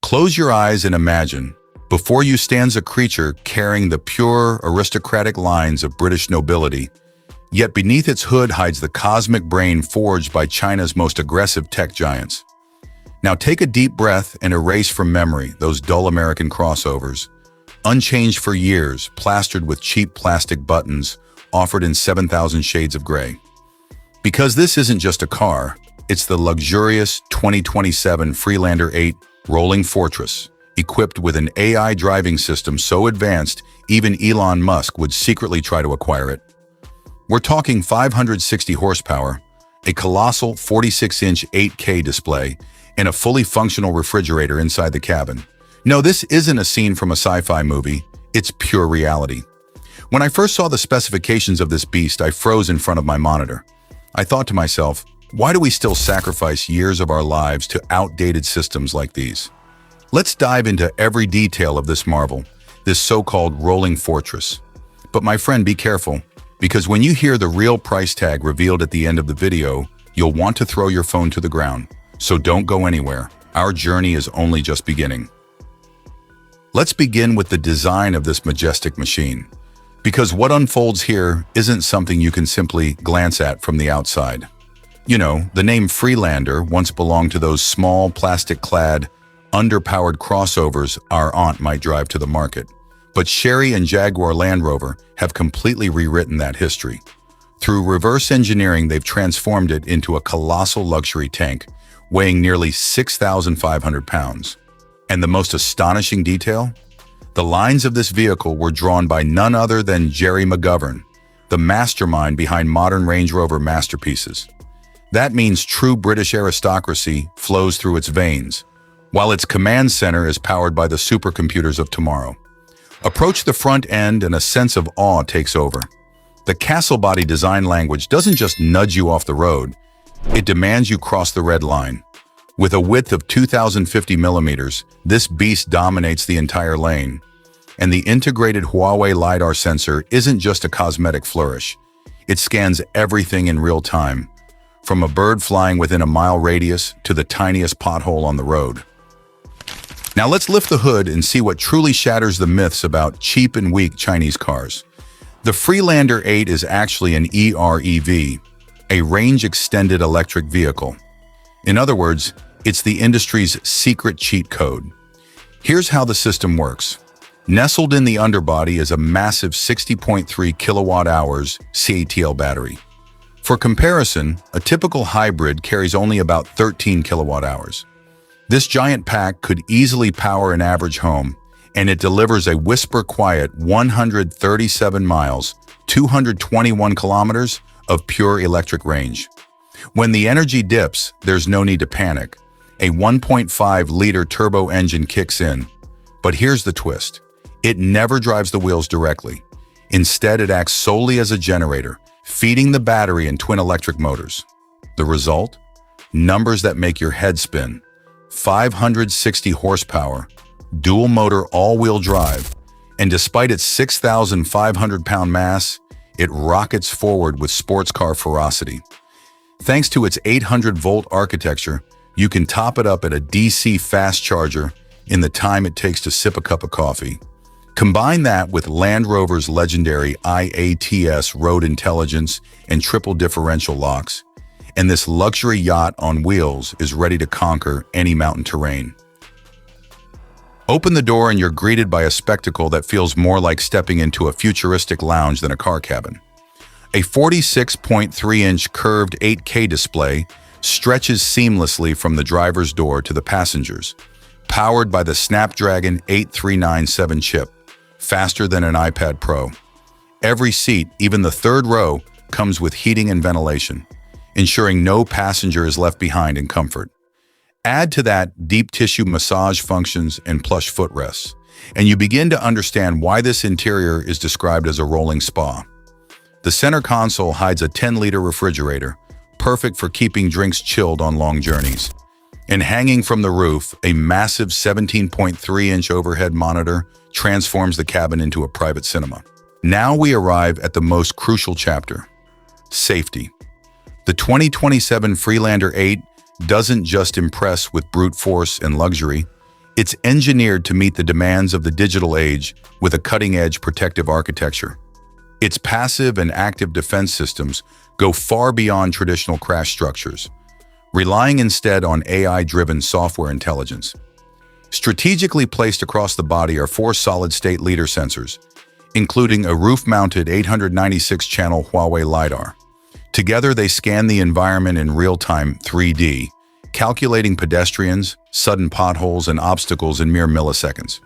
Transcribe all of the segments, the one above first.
Close your eyes and imagine. Before you stands a creature carrying the pure, aristocratic lines of British nobility, yet beneath its hood hides the cosmic brain forged by China's most aggressive tech giants. Now take a deep breath and erase from memory those dull American crossovers, unchanged for years, plastered with cheap plastic buttons, offered in 7,000 shades of gray. Because this isn't just a car, it's the luxurious 2027 Freelander 8 rolling fortress, equipped with an AI driving system so advanced even Elon Musk would secretly try to acquire it. We're talking 560 horsepower, a colossal 46-inch 8K display, and a fully functional refrigerator inside the cabin. No, this isn't a scene from a sci-fi movie, it's pure reality. When I first saw the specifications of this beast, I froze in front of my monitor. I thought to myself, why do we still sacrifice years of our lives to outdated systems like these? Let's dive into every detail of this marvel, this so-called rolling fortress. But my friend, be careful, because when you hear the real price tag revealed at the end of the video, you'll want to throw your phone to the ground. So don't go anywhere. Our journey is only just beginning. Let's begin with the design of this majestic machine, because what unfolds here isn't something you can simply glance at from the outside. You know, the name Freelander once belonged to those small, plastic-clad, underpowered crossovers our aunt might drive to the market. But Chery and Jaguar Land Rover have completely rewritten that history. Through reverse engineering, they've transformed it into a colossal luxury tank, weighing nearly 6,500 pounds. And the most astonishing detail? The lines of this vehicle were drawn by none other than Jerry McGovern, the mastermind behind modern Range Rover masterpieces. That means true British aristocracy flows through its veins, while its command center is powered by the supercomputers of tomorrow. Approach the front end and a sense of awe takes over. The castle body design language doesn't just nudge you off the road, it demands you cross the red line. With a width of 2,050 millimeters, this beast dominates the entire lane. And the integrated Huawei LiDAR sensor isn't just a cosmetic flourish. It scans everything in real time, from a bird flying within a mile radius to the tiniest pothole on the road. Now let's lift the hood and see what truly shatters the myths about cheap and weak Chinese cars. The Freelander 8 is actually an EREV, a range-extended electric vehicle. In other words, it's the industry's secret cheat code. Here's how the system works. Nestled in the underbody is a massive 60.3 kilowatt-hours CATL battery. For comparison, a typical hybrid carries only about 13 kilowatt-hours. This giant pack could easily power an average home, and it delivers a whisper-quiet 137 miles, 221 kilometers of pure electric range. When the energy dips, there's no need to panic. A 1.5-liter turbo engine kicks in. But here's the twist. It never drives the wheels directly. Instead, it acts solely as a generator, feeding the battery and twin electric motors. The result? Numbers that make your head spin. 560 horsepower, dual motor all-wheel drive, and despite its 6,500-pound mass, it rockets forward with sports car ferocity. Thanks to its 800-volt architecture, you can top it up at a DC fast charger in the time it takes to sip a cup of coffee. Combine that with Land Rover's legendary IATS road intelligence and triple differential locks, and this luxury yacht on wheels is ready to conquer any mountain terrain. Open the door and you're greeted by a spectacle that feels more like stepping into a futuristic lounge than a car cabin. A 46.3-inch curved 8K display stretches seamlessly from the driver's door to the passengers, powered by the Snapdragon 8397 chip, faster than an iPad Pro. Every seat, even the third row, comes with heating and ventilation, ensuring no passenger is left behind in comfort. Add to that deep tissue massage functions and plush footrests, and you begin to understand why this interior is described as a rolling spa. The center console hides a 10-liter refrigerator, perfect for keeping drinks chilled on long journeys. And hanging from the roof, a massive 17.3-inch overhead monitor transforms the cabin into a private cinema. Now we arrive at the most crucial chapter: safety. The 2027 Freelander 8 doesn't just impress with brute force and luxury, It's engineered to meet the demands of the digital age with a cutting-edge protective architecture. Its passive and active defense systems go far beyond traditional crash structures, relying instead on AI-driven software intelligence. Strategically placed across the body are 4 solid-state LiDAR sensors, including a roof-mounted 896-channel Huawei LiDAR. Together, they scan the environment in real-time 3D, calculating pedestrians, sudden potholes, and obstacles in mere milliseconds.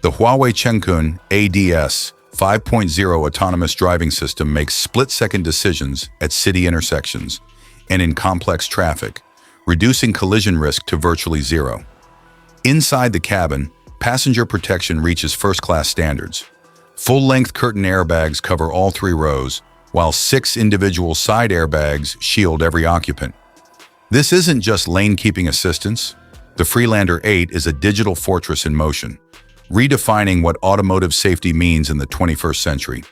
The Huawei Chengkun ADS 5.0 autonomous driving system makes split-second decisions at city intersections and in complex traffic, reducing collision risk to virtually zero. Inside the cabin, passenger protection reaches first-class standards. Full-length curtain airbags cover all 3 rows, while 6 individual side airbags shield every occupant. This isn't just lane-keeping assistance. The Freelander 8 is a digital fortress in motion, redefining what automotive safety means in the 21st century.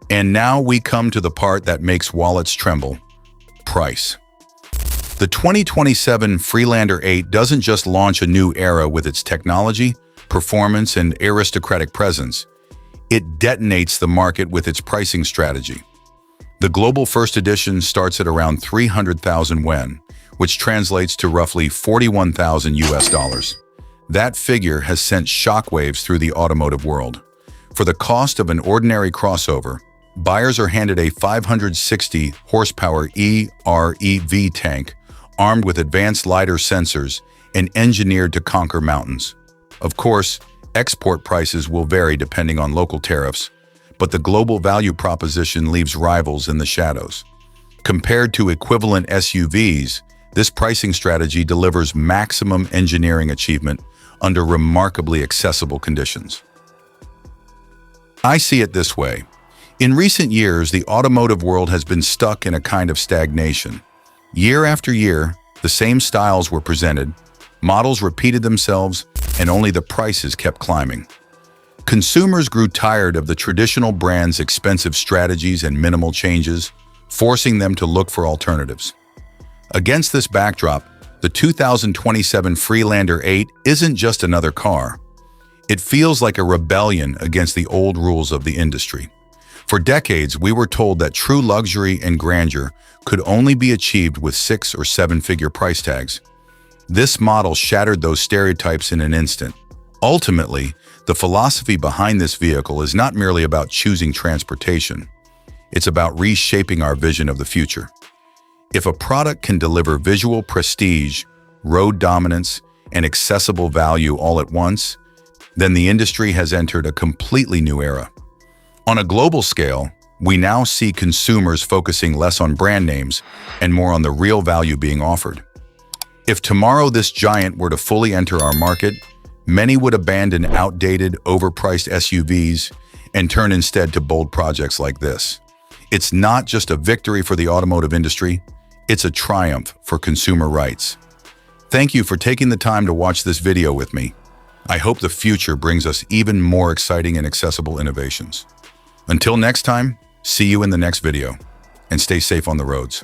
And now we come to the part that makes wallets tremble: price. The 2027 Freelander 8 doesn't just launch a new era with its technology, performance, and aristocratic presence. It detonates the market with its pricing strategy. The global first edition starts at around 300,000 yuan, which translates to roughly 41,000 US. That figure has sent shockwaves through the automotive world. For the cost of an ordinary crossover, buyers are handed a 560 horsepower EREV tank armed with advanced LiDAR sensors and engineered to conquer mountains. Of course, export prices will vary depending on local tariffs, but the global value proposition leaves rivals in the shadows. Compared to equivalent SUVs, this pricing strategy delivers maximum engineering achievement under remarkably accessible conditions. I see it this way. In recent years, the automotive world has been stuck in a kind of stagnation. Year after year, the same styles were presented, models repeated themselves, and only the prices kept climbing. Consumers grew tired of the traditional brand's expensive strategies and minimal changes, forcing them to look for alternatives. Against this backdrop, the 2027 Freelander 8 isn't just another car. It feels like a rebellion against the old rules of the industry. For decades, we were told that true luxury and grandeur could only be achieved with 6- or 7-figure price tags. This model shattered those stereotypes in an instant. Ultimately, the philosophy behind this vehicle is not merely about choosing transportation. It's about reshaping our vision of the future. If a product can deliver visual prestige, road dominance, and accessible value all at once, then the industry has entered a completely new era. On a global scale, we now see consumers focusing less on brand names and more on the real value being offered. If tomorrow this giant were to fully enter our market, many would abandon outdated, overpriced SUVs and turn instead to bold projects like this. It's not just a victory for the automotive industry, it's a triumph for consumer rights. Thank you for taking the time to watch this video with me. I hope the future brings us even more exciting and accessible innovations. Until next time, see you in the next video, and stay safe on the roads.